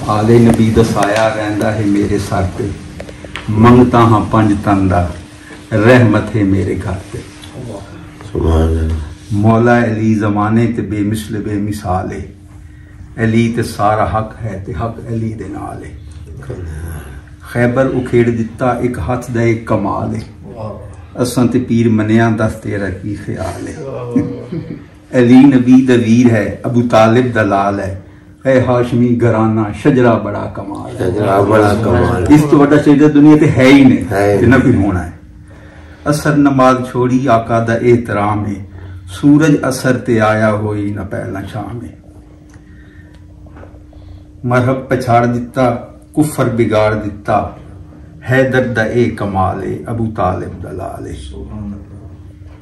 آلے نبی دا سایہ رہندا ہے میرے سر تے، منگتا ہاں پنج تن دا رحمت ہے میرے گھر تے۔ سبحان اللہ۔ مولا علی زمانے تے بے مثل بے مثال ہے، علی تے سارا حق ہے تے حق علی دے نال ہے۔ خیبر اکھیڑ دتا ایک ہاتھ دا ایک کمال ہے، اساں تے پیر منیا دس تیرا کی خیال ہے۔ علی نبی دا ویر ہے، ابو طالب دا لال ہے، اے ہاشمی گھرانہ شجرہ بڑا کمال ہے۔ شجرہ بڑا کمال ہے۔ اس تو بڑا شجرہ دنیا تے ہے ہی نہیں تے نہ کوئی ہونا ہے۔ اثر نماز چھوڑی آقا دا احترام ہے، سورج اثر تے آیا ہوئی نہ پہلا شام ہے۔ مرحب پچھاڑ دتا کفر بگاڑ دتا، حیدر دا اے کمال ہے، ابو طالب دا لال ہے۔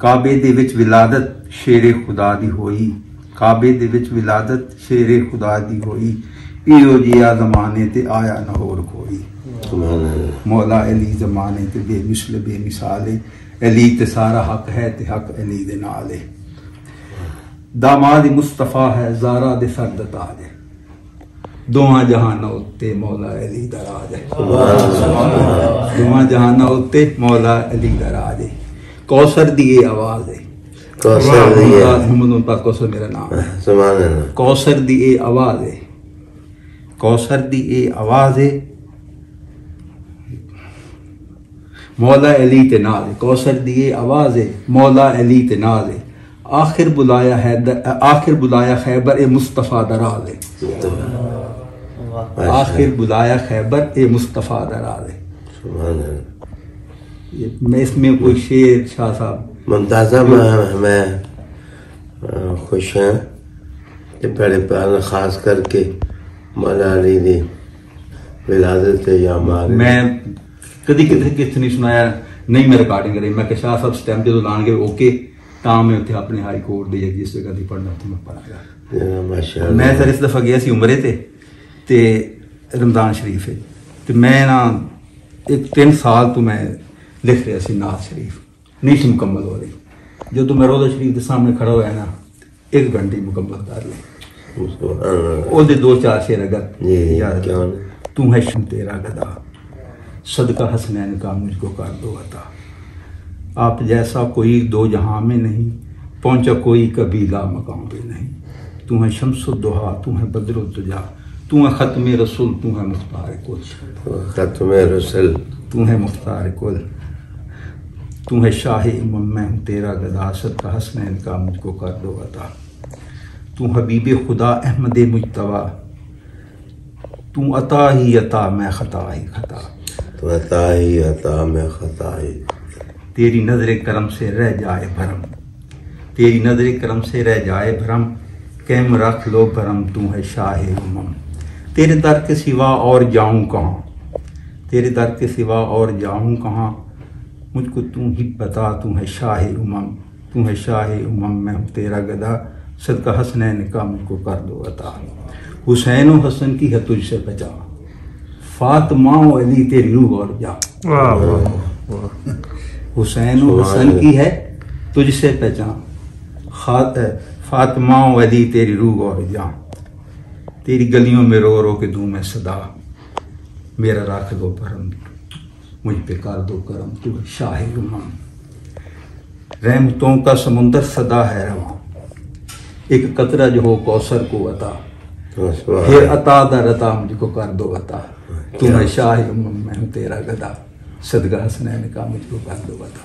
کعبے دے وچ ولادت شیر خدا دی ہوئی، کعبے دے وچ ولادت شیر خدا دی ہوئی، ایو جیا زمانے تے آیا نہ ہور کوئی۔ مولا علی زمانے تے بے مثل بے مثال ہے، علی تے سارا حق ہے تے حق علی دے نال ہے۔ داماد مصطفیٰ ہے زارا دے سر دا تاج ہے، دوواں جہاناں اُتے مولا علی دا راج ہے۔ دوواں جہاناں اُتے مولا علی دا راج ہے۔ کوثر دی اے آواز ہے، محمد پاک کوثر میرا نام ہے۔ سبحان اللہ۔ کوثر دی اے آواز ہے، کوثر دی اے آواز ہے، مولا علی تے ناز ہے۔ کوثر دی اے آواز ہے، مولا علی تے ناز ہے۔ آخر بلایا خیبر اے مصطفیٰ دراز ہے، آخر بلایا خیبر اے مصطفیٰ دراز ہے۔ سبحان اللہ۔ میں اس میں کوئی شعر شاہ صاحب ممتازہ میں خوش ہیں کہ پہلے پہلے خاص کر کے مولا علی دی ولادت یا مال میں کدی کسی نہیں سنایا، نہیں میں ریکارڈنگ کری، میں کہ شاہ صاحب سٹیمپ جدو لان گے اوکے تاں میں اتنے اپنے ہائی کورٹ دی جس جگہ دی پڑھنا اتنے میں پڑھا گیا۔ ماشاء اللہ۔ میں سر اس دفعہ گیا سی عمرے تے رمضان شریف ہے تے میں نا ایک 3 سال تو میں لکھ رہا سی نعت شریف، نہیں سی مکمل ہو رہی۔ جدو میں روضہ شریف کے سامنے کھڑا ہوا ہے نا 1 گھنٹے مکمل کر لی۔ وہ 2-4 شعر اگر تو ہے شم تیرا گدا، صدقہ حسنین کا مجھ کو کر دو عطا، آپ جیسا کوئی 2 جہاں میں نہیں، پہنچا کوئی قبیلہ مقام پہ نہیں، تو ہے شمس الضحیٰ، تو ہے بدر الدجا، تو ہے ختم رسول، تو ہے مختار کل، ختم رسول، تو ہے مختار کل، تو ہے شاہ امم، میں ہوں تیرا گدا، صدقہ حسنین کا مجھ کو کر دو عطا، تو حبیب خدا احمد مجتبیٰ، تو عطا ہی عطا میں خطا ہی خطا، تو عطا ہی عطا میں خطا ہی، تیری نظر کرم سے رہ جائے بھرم، تیری نظر کرم سے رہ جائے بھرم، قیم رکھ لو بھرم، تو ہے شاہ امم، تیرے در کے سوا اور جاؤں کہاں، تیرے در کے سوا اور جاؤں کہاں، مجھ کو تو ہی بتا، تو ہے شاہ امم، تو ہے شاہ امم، میں ہوں تیرا گدا، صدقہ حسنین کا مجھ کو کر دو عطا، حسین و حسن کی ہے تجھ سے پہچان، فاطمہ و علی تیری روح اور جا، حسین و حسن کی ہے تجھ سے پہچان، فاطمہ و علی تیری روح اور جان، تیری گلیوں میں رو رو کے دوں میں صدا، میرا رکھ دو بھرم، مجھ پہ کر دو کرم، تو شاہ امم، رحمتوں کا سمندر صدا ہے رواں، ایک قطرہ جو ہو کوثر کو عطا، پھر عطا در عطا مجھ کو کر دو عطا، تو ہے شاہ امم، میں ہوں تیرا گدا، صدقہ حسنین کا مجھ کو کر دو عطا۔